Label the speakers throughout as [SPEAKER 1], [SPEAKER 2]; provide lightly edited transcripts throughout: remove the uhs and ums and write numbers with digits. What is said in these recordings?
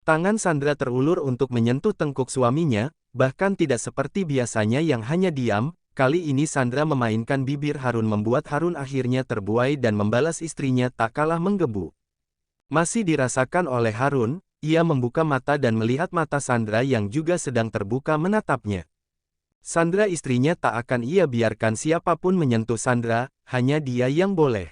[SPEAKER 1] Tangan Sandra terulur untuk menyentuh tengkuk suaminya, bahkan tidak seperti biasanya yang hanya diam. Kali ini Sandra memainkan bibir Harun membuat Harun akhirnya terbuai dan membalas istrinya tak kalah menggebu. Masih dirasakan oleh Harun, ia membuka mata dan melihat mata Sandra yang juga sedang terbuka menatapnya. Sandra istrinya tak akan ia biarkan siapapun menyentuh Sandra, hanya dia yang boleh.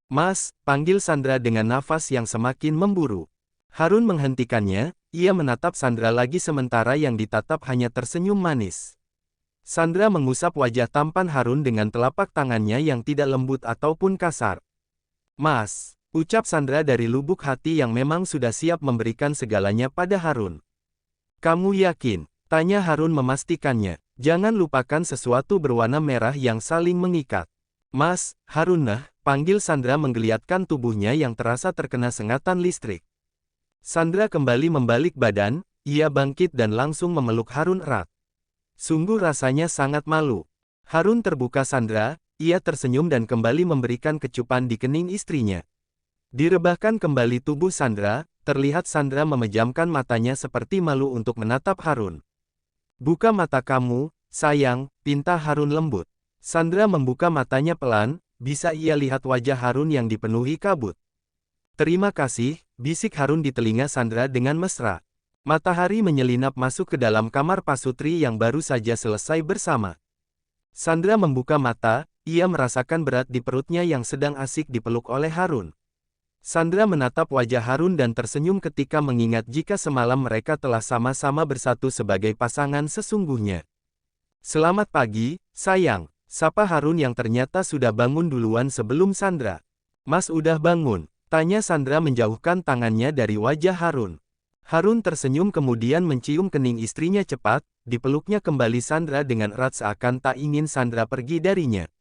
[SPEAKER 1] Mas, panggil Sandra dengan nafas yang semakin memburu. Harun menghentikannya, ia menatap Sandra lagi sementara yang ditatap hanya tersenyum manis. Sandra mengusap wajah tampan Harun dengan telapak tangannya yang tidak lembut ataupun kasar. Mas, ucap Sandra dari lubuk hati yang memang sudah siap memberikan segalanya pada Harun. Kamu yakin? Tanya Harun memastikannya. Jangan lupakan sesuatu berwarna merah yang saling mengikat. Mas, Harun nah, panggil Sandra menggeliatkan tubuhnya yang terasa terkena sengatan listrik. Sandra kembali membalik badan, ia bangkit dan langsung memeluk Harun erat. Sungguh rasanya sangat malu. Harun terbuka Sandra, ia tersenyum dan kembali memberikan kecupan di kening istrinya. Direbahkan kembali tubuh Sandra, terlihat Sandra memejamkan matanya seperti malu untuk menatap Harun. Buka mata kamu, sayang, pinta Harun lembut. Sandra membuka matanya pelan, bisa ia lihat wajah Harun yang dipenuhi kabut. Terima kasih, bisik Harun di telinga Sandra dengan mesra. Matahari menyelinap masuk ke dalam kamar pasutri yang baru saja selesai bersama. Sandra membuka mata, ia merasakan berat di perutnya yang sedang asik dipeluk oleh Harun. Sandra menatap wajah Harun dan tersenyum ketika mengingat jika semalam mereka telah sama-sama bersatu sebagai pasangan sesungguhnya. Selamat pagi, sayang, sapa Harun yang ternyata sudah bangun duluan sebelum Sandra. Mas udah bangun, tanya Sandra menjauhkan tangannya dari wajah Harun. Harun tersenyum kemudian mencium kening istrinya cepat, dipeluknya kembali Sandra dengan erat seakan tak ingin Sandra pergi darinya.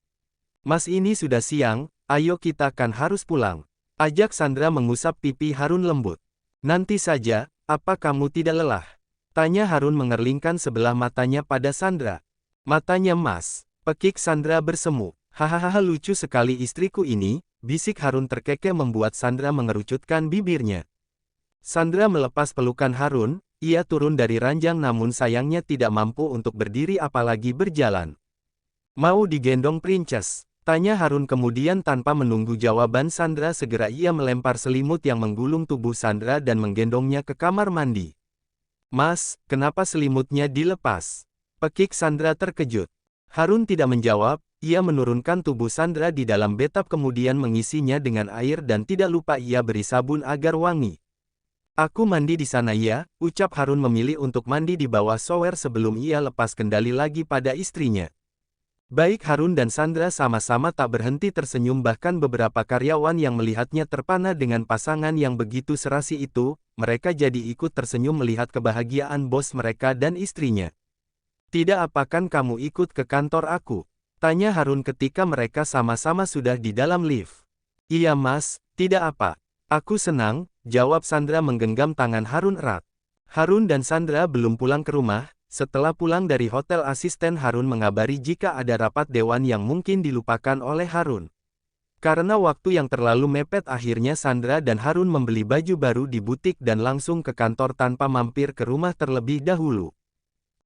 [SPEAKER 1] Mas ini sudah siang, ayo kita kan harus pulang. Ajak Sandra mengusap pipi Harun lembut. Nanti saja, apa kamu tidak lelah? Tanya Harun mengerlingkan sebelah matanya pada Sandra. Matanya emas, pekik Sandra bersemu. Hahaha lucu sekali istriku ini, bisik Harun terkekeh membuat Sandra mengerucutkan bibirnya. Sandra melepas pelukan Harun, ia turun dari ranjang namun sayangnya tidak mampu untuk berdiri apalagi berjalan. Mau digendong Princess? Tanya Harun kemudian tanpa menunggu jawaban Sandra segera ia melempar selimut yang menggulung tubuh Sandra dan menggendongnya ke kamar mandi. Mas, kenapa selimutnya dilepas? Pekik Sandra terkejut. Harun tidak menjawab, ia menurunkan tubuh Sandra di dalam bathtub kemudian mengisinya dengan air dan tidak lupa ia beri sabun agar wangi. Aku mandi di sana ya, ucap Harun memilih untuk mandi di bawah shower sebelum ia lepas kendali lagi pada istrinya. Baik Harun dan Sandra sama-sama tak berhenti tersenyum bahkan beberapa karyawan yang melihatnya terpana dengan pasangan yang begitu serasi itu, mereka jadi ikut tersenyum melihat kebahagiaan bos mereka dan istrinya. Tidak apakan kamu ikut ke kantor aku? Tanya Harun ketika mereka sama-sama sudah di dalam lift. Iya mas, tidak apa. Aku senang, jawab Sandra menggenggam tangan Harun erat. Harun dan Sandra belum pulang ke rumah, setelah pulang dari hotel asisten Harun mengabari jika ada rapat dewan yang mungkin dilupakan oleh Harun. Karena waktu yang terlalu mepet akhirnya Sandra dan Harun membeli baju baru di butik dan langsung ke kantor tanpa mampir ke rumah terlebih dahulu.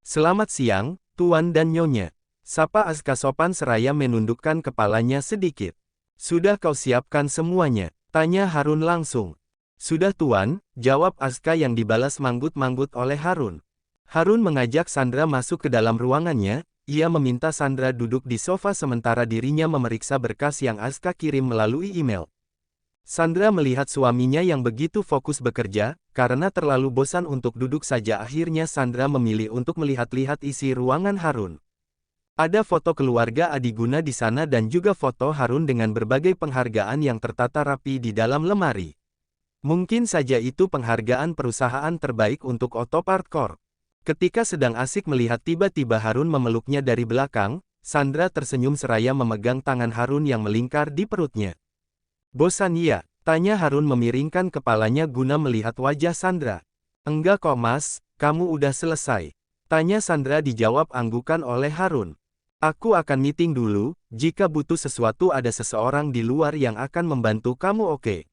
[SPEAKER 1] Selamat siang, Tuan dan Nyonya. Sapa Aska sopan seraya menundukkan kepalanya sedikit. Sudah kau siapkan semuanya? Tanya Harun langsung. Sudah Tuan, jawab Aska yang dibalas manggut-manggut oleh Harun. Harun mengajak Sandra masuk ke dalam ruangannya, ia meminta Sandra duduk di sofa sementara dirinya memeriksa berkas yang Aska kirim melalui email. Sandra melihat suaminya yang begitu fokus bekerja, karena terlalu bosan untuk duduk saja akhirnya Sandra memilih untuk melihat-lihat isi ruangan Harun. Ada foto keluarga Adiguna di sana dan juga foto Harun dengan berbagai penghargaan yang tertata rapi di dalam lemari. Mungkin saja itu penghargaan perusahaan terbaik untuk Otopart Corp. Ketika sedang asik melihat tiba-tiba Harun memeluknya dari belakang, Sandra tersenyum seraya memegang tangan Harun yang melingkar di perutnya. Bosan ya? Tanya Harun memiringkan kepalanya guna melihat wajah Sandra. Enggak kok mas, kamu udah selesai. Tanya Sandra dijawab anggukan oleh Harun. Aku akan meeting dulu, jika butuh sesuatu ada seseorang di luar yang akan membantu kamu oke?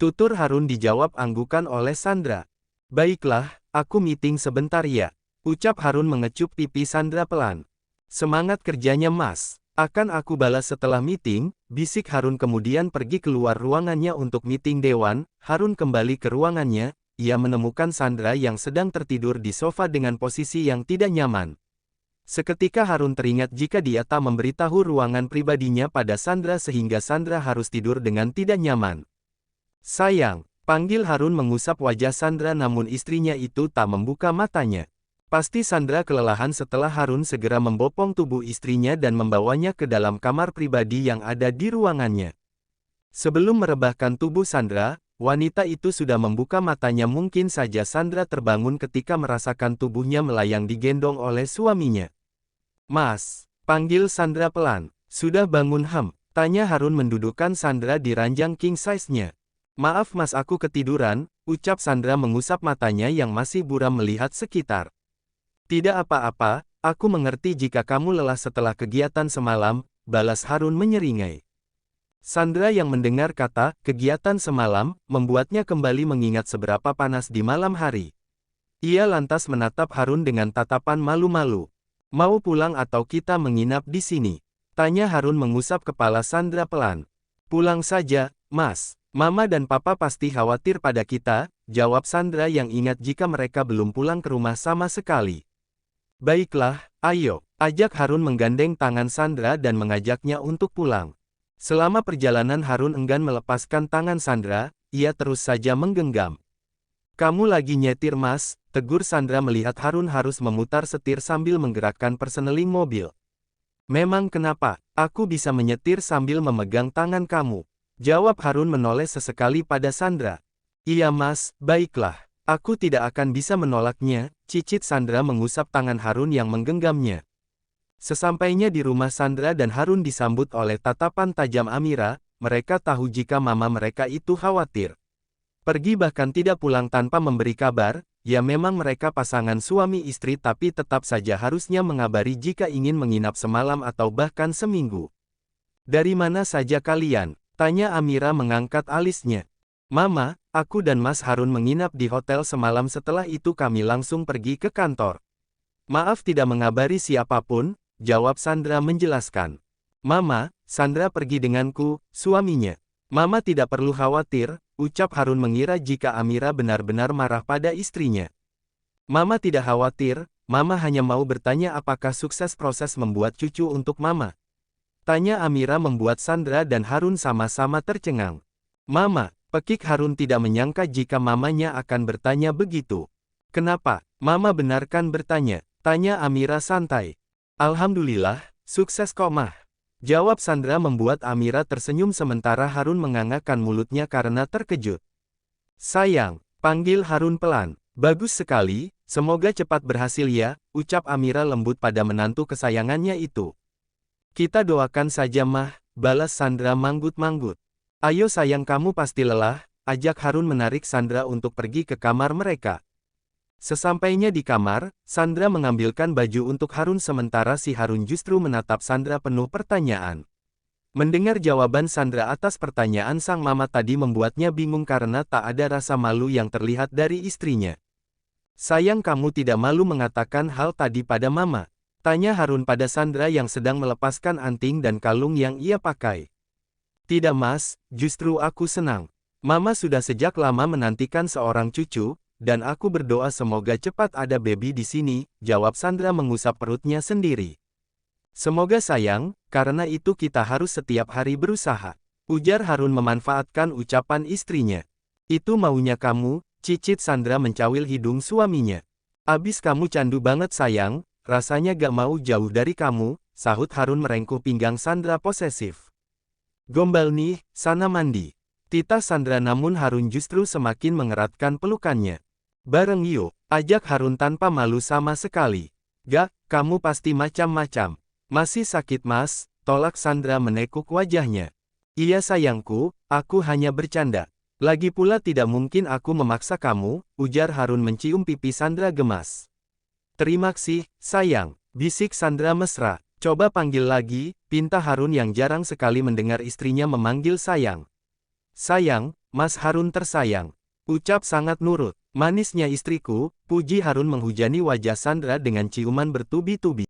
[SPEAKER 1] Tutur Harun dijawab anggukan oleh Sandra. Baiklah, aku meeting sebentar ya. Ucap Harun mengecup pipi Sandra pelan. Semangat kerjanya Mas. Akan aku balas setelah meeting, bisik Harun kemudian pergi keluar ruangannya untuk meeting dewan. Harun kembali ke ruangannya, ia menemukan Sandra yang sedang tertidur di sofa dengan posisi yang tidak nyaman. Seketika Harun teringat jika dia tak memberitahu ruangan pribadinya pada Sandra sehingga Sandra harus tidur dengan tidak nyaman. Sayang, panggil Harun mengusap wajah Sandra namun istrinya itu tak membuka matanya. Pasti Sandra kelelahan setelah Harun segera membopong tubuh istrinya dan membawanya ke dalam kamar pribadi yang ada di ruangannya. Sebelum merebahkan tubuh Sandra, wanita itu sudah membuka matanya. Mungkin saja Sandra terbangun ketika merasakan tubuhnya melayang digendong oleh suaminya. Mas, panggil Sandra pelan. Sudah bangun tanya Harun mendudukkan Sandra di ranjang king size-nya. Maaf Mas, aku ketiduran, ucap Sandra mengusap matanya yang masih buram melihat sekitar. Tidak apa-apa, aku mengerti jika kamu lelah setelah kegiatan semalam, balas Harun menyeringai. Sandra yang mendengar kata kegiatan semalam membuatnya kembali mengingat seberapa panas di malam hari. Ia lantas menatap Harun dengan tatapan malu-malu. Mau pulang atau kita menginap di sini? Tanya Harun mengusap kepala Sandra pelan. Pulang saja, Mas. Mama dan Papa pasti khawatir pada kita, jawab Sandra yang ingat jika mereka belum pulang ke rumah sama sekali. Baiklah, ayo, ajak Harun menggandeng tangan Sandra dan mengajaknya untuk pulang. Selama perjalanan Harun enggan melepaskan tangan Sandra, ia terus saja menggenggam. Kamu lagi nyetir Mas, tegur Sandra melihat Harun harus memutar setir sambil menggerakkan persneling mobil. Memang kenapa, aku bisa menyetir sambil memegang tangan kamu. Jawab Harun menoleh sesekali pada Sandra. Iya Mas, baiklah. Aku tidak akan bisa menolaknya, cicit Sandra mengusap tangan Harun yang menggenggamnya. Sesampainya di rumah Sandra dan Harun disambut oleh tatapan tajam Amira, mereka tahu jika mama mereka itu khawatir. Pergi bahkan tidak pulang tanpa memberi kabar, ya memang mereka pasangan suami istri tapi tetap saja harusnya mengabari jika ingin menginap semalam atau bahkan seminggu. Dari mana saja kalian? Tanya Amira mengangkat alisnya. Mama, aku dan Mas Harun menginap di hotel semalam, setelah itu kami langsung pergi ke kantor. Maaf tidak mengabari siapapun, jawab Sandra menjelaskan. Mama, Sandra pergi denganku, suaminya. Mama tidak perlu khawatir, ucap Harun mengira jika Amira benar-benar marah pada istrinya. Mama tidak khawatir, Mama hanya mau bertanya apakah sukses proses membuat cucu untuk Mama. Tanya Amira membuat Sandra dan Harun sama-sama tercengang. Mama, pekik Harun tidak menyangka jika mamanya akan bertanya begitu. Kenapa, Mama benarkan bertanya? Tanya Amira santai. Alhamdulillah, sukses kok Mah. Jawab Sandra membuat Amira tersenyum sementara Harun mengangakkan mulutnya karena terkejut. Sayang, panggil Harun pelan. Bagus sekali, semoga cepat berhasil ya, ucap Amira lembut pada menantu kesayangannya itu. Kita doakan saja Mah, balas Sandra manggut-manggut. Ayo sayang, kamu pasti lelah, ajak Harun menarik Sandra untuk pergi ke kamar mereka. Sesampainya di kamar, Sandra mengambilkan baju untuk Harun sementara si Harun justru menatap Sandra penuh pertanyaan. Mendengar jawaban Sandra atas pertanyaan sang mama tadi membuatnya bingung karena tak ada rasa malu yang terlihat dari istrinya. Sayang, kamu tidak malu mengatakan hal tadi pada mama? Tanya Harun pada Sandra yang sedang melepaskan anting dan kalung yang ia pakai. Tidak Mas, justru aku senang. Mama sudah sejak lama menantikan seorang cucu, dan aku berdoa semoga cepat ada baby di sini, jawab Sandra mengusap perutnya sendiri. Semoga sayang, karena itu kita harus setiap hari berusaha. Ujar Harun memanfaatkan ucapan istrinya. Itu maunya kamu, cicit Sandra mencawil hidung suaminya. Abis kamu candu banget sayang. Rasanya gak mau jauh dari kamu, sahut Harun merengkuh pinggang Sandra posesif. Gombal nih, sana mandi. Titah Sandra namun Harun justru semakin mengeratkan pelukannya. Bareng yuk, ajak Harun tanpa malu sama sekali. Gak, kamu pasti macam-macam. Masih sakit Mas, tolak Sandra menekuk wajahnya. Iya sayangku, aku hanya bercanda. Lagi pula tidak mungkin aku memaksa kamu, ujar Harun mencium pipi Sandra gemas. Terima kasih, sayang, bisik Sandra mesra. Coba panggil lagi, pinta Harun yang jarang sekali mendengar istrinya memanggil sayang. Sayang, Mas Harun tersayang. Ucap sangat nurut. Manisnya istriku, puji Harun menghujani wajah Sandra dengan ciuman bertubi-tubi.